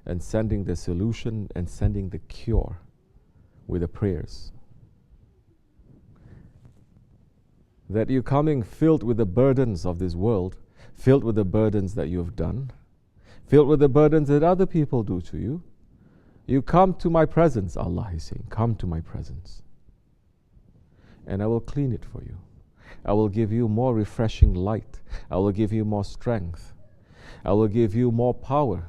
and sending the solution and sending the cure with the prayers. That you're coming filled with the burdens of this world, filled with the burdens that you have done, filled with the burdens that other people do to you. You come to my presence, Allah is saying, come to my presence. And I will clean it for you. I will give you more refreshing light. I will give you more strength. I will give you more power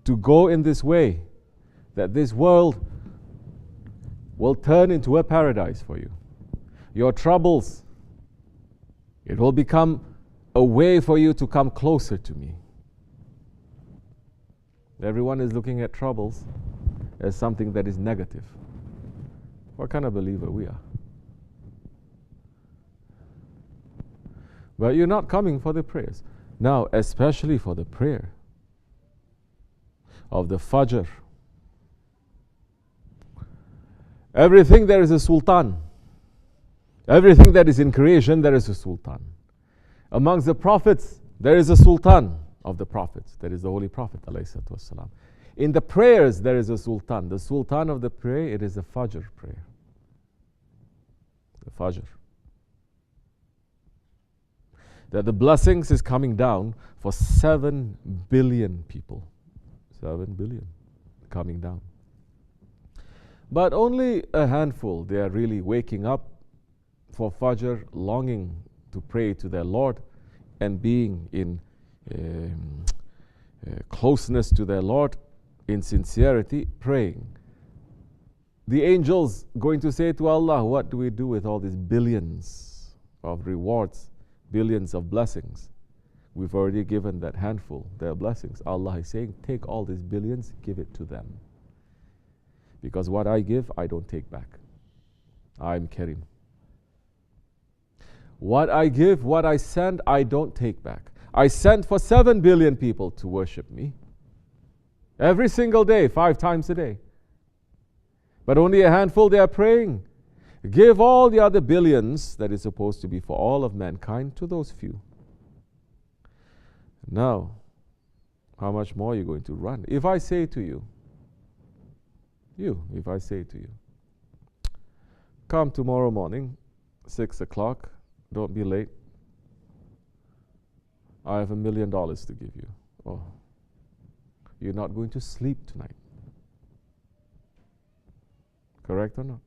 to go in this way, that this world will turn into a paradise for you. Your troubles, it will become a way for you to come closer to me. Everyone is looking at troubles as something that is negative. What kind of believer we are? But you're not coming for the prayers. Now, especially for the prayer of the Fajr. Everything there is a sultan. Everything that is in creation, there is a sultan. Amongst the prophets, there is a sultan of the prophets. That is the Holy Prophet ﷺ. In the prayers, there is a sultan. The sultan of the prayer, it is the Fajr prayer. The Fajr. That the blessings is coming down for 7 billion people. 7 billion coming down. But only a handful, they are really waking up for Fajr, longing to pray to their Lord and being in closeness to their Lord, in sincerity, praying. The angels going to say to Allah, what do we do with all these billions of rewards, billions of blessings? We've already given that handful their blessings. Allah is saying, take all these billions, give it to them. Because what I give, I don't take back. I'm Karim. What I give, what I send, I don't take back. I sent for 7 billion people to worship me. Every single day, 5 times a day. But only a handful they are praying. Give all the other billions that is supposed to be for all of mankind to those few. Now, how much more are you going to run? If I say to you, if I say to you, come tomorrow morning, 6 o'clock, don't be late. I have $1 million to give you. Oh, you're not going to sleep tonight. Correct or not?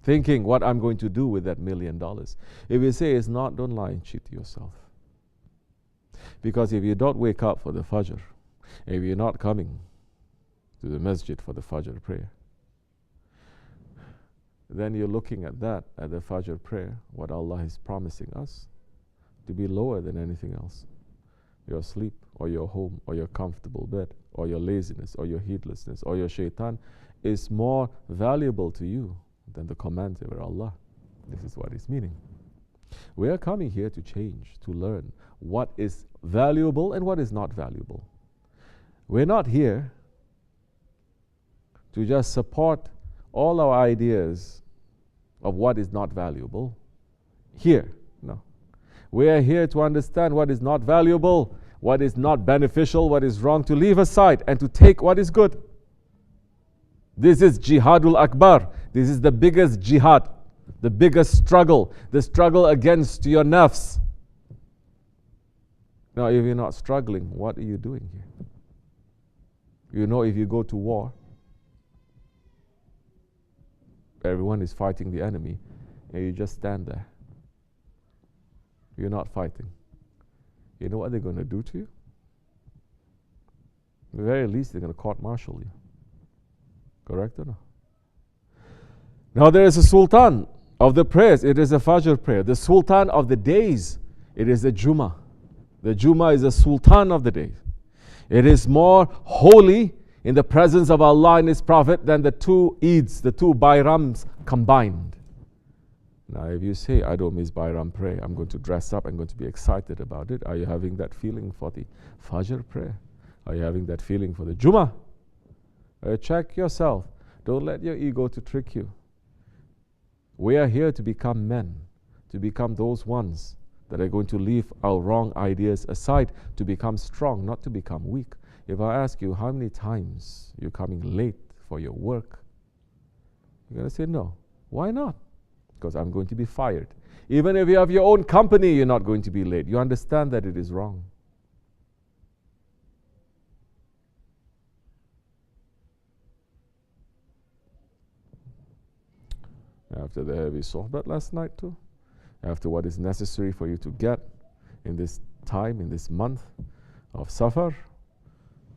Thinking what I'm going to do with that $1 million. If you say it's not, don't lie and cheat yourself. Because if you don't wake up for the Fajr, if you're not coming to the masjid for the Fajr prayer, then you're looking at that, at the Fajr prayer, what Allah is promising us, to be lower than anything else. Your sleep, or your home, or your comfortable bed, or your laziness, or your heedlessness, or your shaitan is more valuable to you than the commands of Allah. This is what it's meaning. We are coming here to change, to learn what is valuable and what is not valuable. We're not here to just support all our ideas of what is not valuable. Here, no. We are here to understand what is not valuable, what is not beneficial, what is wrong, to leave aside and to take what is good. This is Jihadul Akbar. This is the biggest jihad, the biggest struggle, the struggle against your nafs. Now, if you're not struggling, what are you doing here? You know, if you go to war, everyone is fighting the enemy, and you just stand there. You're not fighting. You know what they're going to do to you? At the very least, they're going to court-martial you. Correct or not? Now there is a sultan of the prayers. It is a Fajr prayer. The sultan of the days, it is the Jummah. The Jummah is the sultan of the days. It is more holy in the presence of Allah and His Prophet than the 2 Eids, the 2 Bayrams combined. Now if you say, I don't miss Bayram prayer, I'm going to dress up, I'm going to be excited about it. Are you having that feeling for the Fajr prayer? Are you having that feeling for the Jummah? Check yourself. Don't let your ego to trick you. We are here to become men, to become those ones that are going to leave our wrong ideas aside to become strong, not to become weak. If I ask you how many times you're coming late for your work, you're going to say no. Why not? Because I'm going to be fired. Even if you have your own company, you're not going to be late. You understand that it is wrong. After the heavy sohbat last night too, after what is necessary for you to get in this time, in this month of Safar,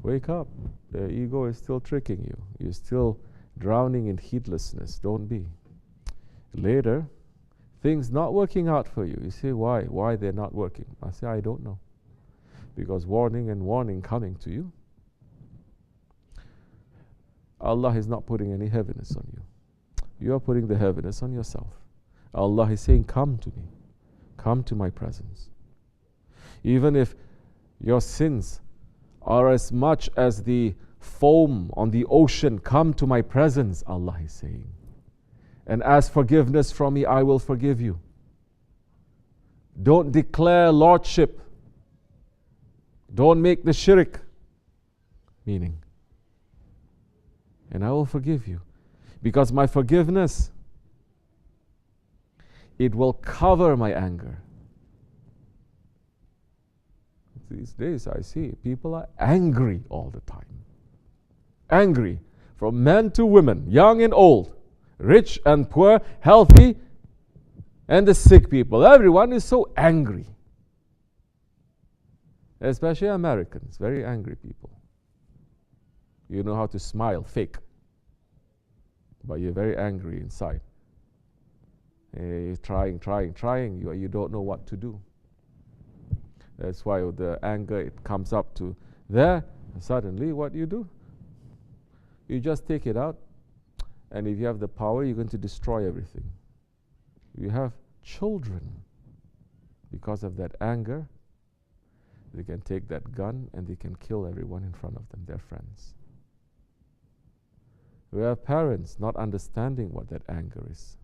wake up. The ego is still tricking you. You're still drowning in heedlessness. Don't be. Later, things not working out for you. You say, why? Why they're not working? I say, I don't know. Because warning and warning coming to you. Allah is not putting any heaviness on you. You are putting the heaviness on yourself. Allah is saying, come to me. Come to my presence. Even if your sins are as much as the foam on the ocean, come to my presence, Allah is saying. And ask forgiveness from me, I will forgive you. Don't declare lordship. Don't make the shirk. Meaning, and I will forgive you. Because my forgiveness, it will cover my anger. These days I see people are angry all the time. Angry. From men to women, young and old, rich and poor, healthy and the sick people. Everyone is so angry. Especially Americans, very angry people. You know how to smile, fake. But you're very angry inside. You're trying. You don't know what to do. That's why the anger, it comes up to there. And suddenly, what do? You just take it out. And if you have the power, you're going to destroy everything. You have children. Because of that anger, they can take that gun and they can kill everyone in front of them, their friends. We have parents not understanding what that anger is.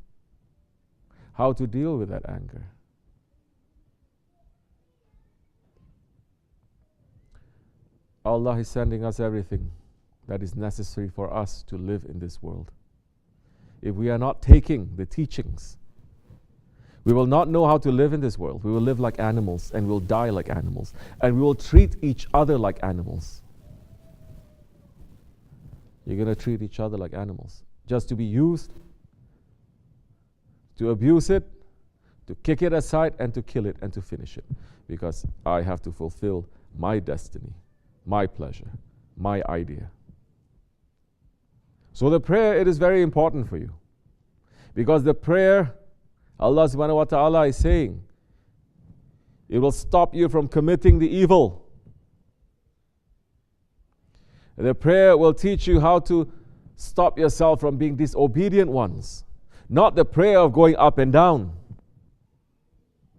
How to deal with that anger. Allah is sending us everything that is necessary for us to live in this world. If we are not taking the teachings, we will not know how to live in this world. We will live like animals and we'll die like animals. And we will treat each other like animals. You're going to treat each other like animals. Just to be used, to abuse it, to kick it aside, and to kill it and to finish it. Because I have to fulfill my destiny, my pleasure, my idea. So the prayer, it is very important for you. Because the prayer, Allah subhanahu wa ta'ala is saying, it will stop you from committing the evil. The prayer will teach you how to stop yourself from being disobedient ones. Not the prayer of going up and down.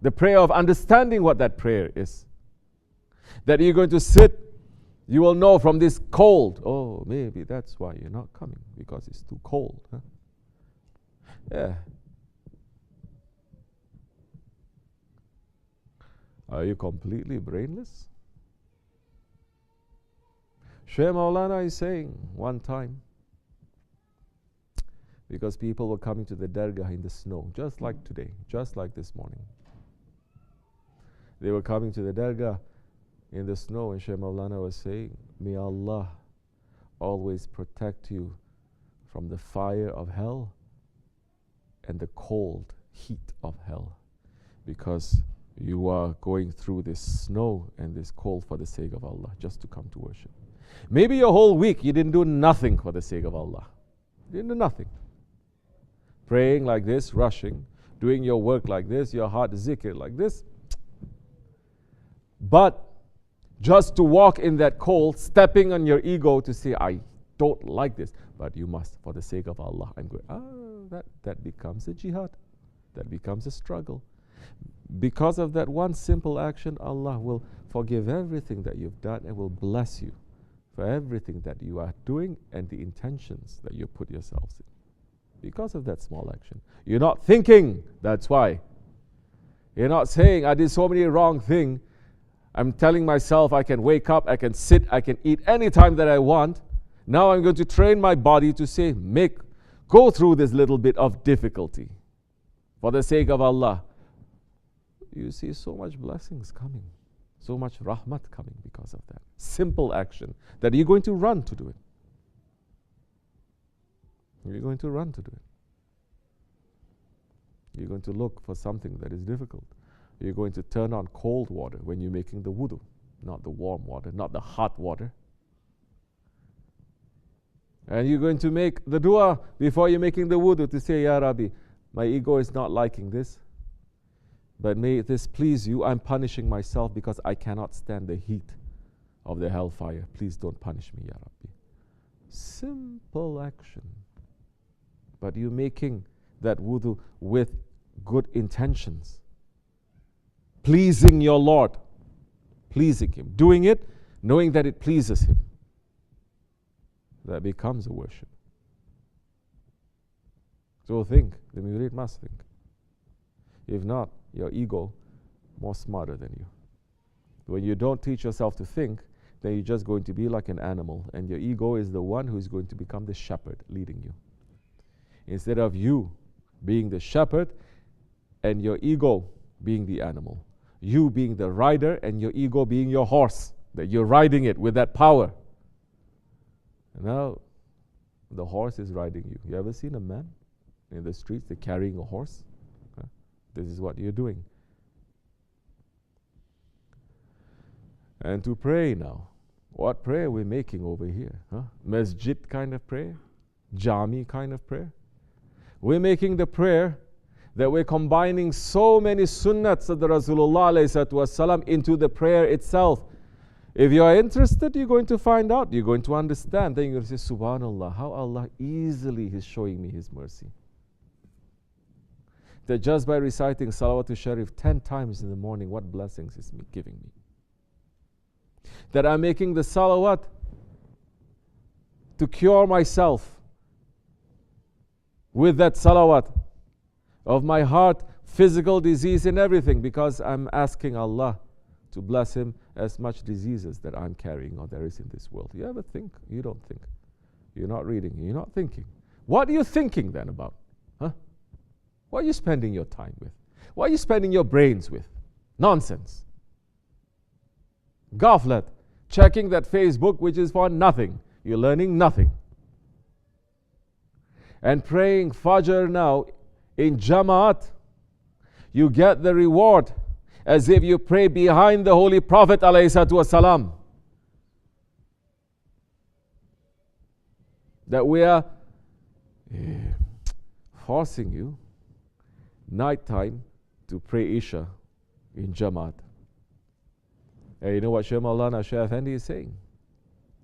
The prayer of understanding what that prayer is. That you're going to sit, you will know from this cold, oh, maybe that's why you're not coming, because it's too cold. Huh? Yeah. Are you completely brainless? Shaykh Maulana is saying one time, because people were coming to the dargah in the snow, just like today, just like this morning. They were coming to the dargah in the snow, and Shaykh Maulana was saying, may Allah always protect you from the fire of hell and the cold heat of hell, because you are going through this snow and this cold for the sake of Allah, just to come to worship. Maybe your whole week you didn't do nothing for the sake of Allah. You didn't do nothing. Praying like this, rushing, doing your work like this, your heart zikr like this. But just to walk in that cold, stepping on your ego to say, I don't like this, but you must, for the sake of Allah, I'm going. That becomes a jihad. That becomes a struggle. Because of that one simple action, Allah will forgive everything that you've done and will bless you for everything that you are doing and the intentions that you put yourselves in. Because of that small action. You're not thinking, that's why. You're not saying, I did so many wrong things. I'm telling myself I can wake up, I can sit, I can eat anytime that I want. Now I'm going to train my body to say, go through this little bit of difficulty for the sake of Allah. You see so much blessings coming, so much rahmat coming because of that. Simple action that you're going to run to do it. You're going to run to do it. You're going to look for something that is difficult. You're going to turn on cold water when you're making the wudu, not the warm water, not the hot water. And you're going to make the dua before you're making the wudu to say, Ya Rabbi, my ego is not liking this, but may this please you. I'm punishing myself because I cannot stand the heat of the hellfire. Please don't punish me, Ya Rabbi. Simple action. But you're making that wudu with good intentions. Pleasing your Lord. Pleasing Him. Doing it knowing that it pleases Him. That becomes a worship. So think. The murid must think. If not, your ego more smarter than you. When you don't teach yourself to think, then you're just going to be like an animal, and your ego is the one who is going to become the shepherd leading you. Instead of you being the shepherd and your ego being the animal. You being the rider and your ego being your horse, that you're riding it with that power. And now the horse is riding you. You ever seen a man in the streets, they're carrying a horse? This is what you're doing. And to pray now. What prayer we're making over here? Masjid kind of prayer? Jami kind of prayer? We're making the prayer that we're combining so many sunnats of the Rasulullah into the prayer itself. If you are interested, you're going to find out. You're going to understand. Then you're going to say, Subhanallah, how Allah easily is showing me His mercy. That just by reciting Salawatul Sharif 10 times in the morning, what blessings is giving me. That I'm making the salawat to cure myself with that salawat of my heart, physical disease and everything, because I'm asking Allah to bless Him as much diseases that I'm carrying or there is in this world. You ever think? You don't think. You're not reading. You're not thinking. What are you thinking then about? What are you spending your time with? What are you spending your brains with? Nonsense. Ghaflat. Checking that Facebook which is for nothing. You're learning nothing. And praying Fajr now in Jamaat, you get the reward as if you pray behind the Holy Prophet ﷺ. That we are forcing you nighttime to pray Isha in Jamaat. And you know what Shaykh Maulana Shaykh Effendi is saying?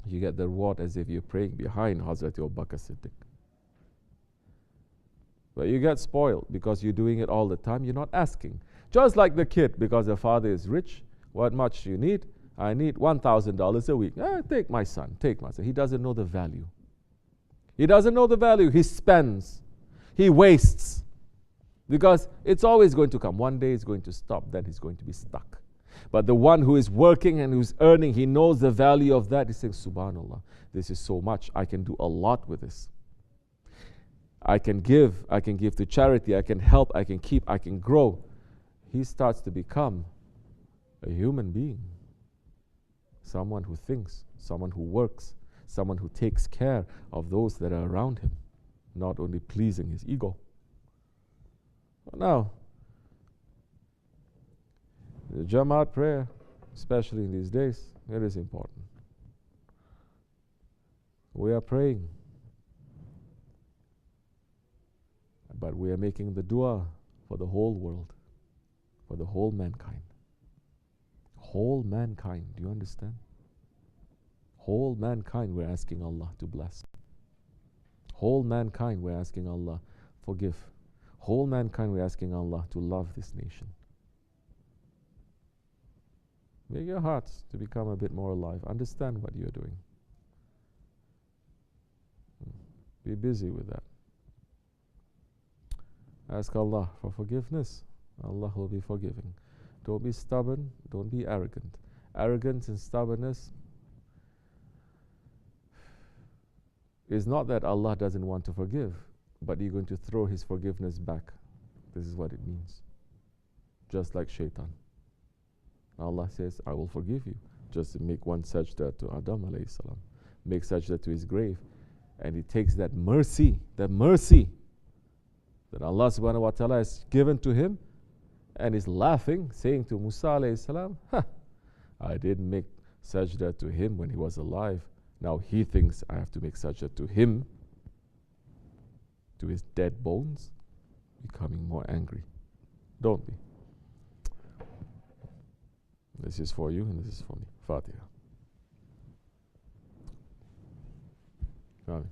You get the reward as if you're praying behind Hazrat Abu Bakr Siddiq. But you get spoiled because you're doing it all the time. You're not asking. Just like the kid, because the father is rich. What much do you need? I need $1,000 a week. Take my son. He doesn't know the value. He doesn't know the value. He spends. He wastes. Because it's always going to come. One day it's going to stop. Then he's going to be stuck. But the one who is working and who's earning, he knows the value of that. He's saying, Subhanallah, this is so much. I can do a lot with this. I can give to charity, I can help, I can keep, I can grow. He starts to become a human being. Someone who thinks, someone who works, someone who takes care of those that are around him, not only pleasing his ego. Now, the Jamaat prayer, especially in these days, it is important. We are praying. But we are making the dua for the whole world, for the whole mankind. Whole mankind, do you understand? Whole mankind we're asking Allah to bless. Whole mankind we're asking Allah forgive. Whole mankind we're asking Allah to love this nation. Make your hearts to become a bit more alive. Understand what you're doing. Be busy with that. Ask Allah for forgiveness. Allah will be forgiving. Don't be stubborn, don't be arrogant. Arrogance and stubbornness is not that Allah doesn't want to forgive, but you're going to throw His forgiveness back. This is what it means. Just like shaitan. Allah says, I will forgive you. Just make one sajda to Adam alayhi salam. Make sajda to his grave. And he takes that mercy that Allah subhanahu wa ta'ala has given to him, and is laughing, saying to Musa alayhi salam, I didn't make sajda to him when he was alive. Now he thinks I have to make sajda to him, to his dead bones, becoming more angry. Don't be. This is for you and this is for me. Fatiha. Amen.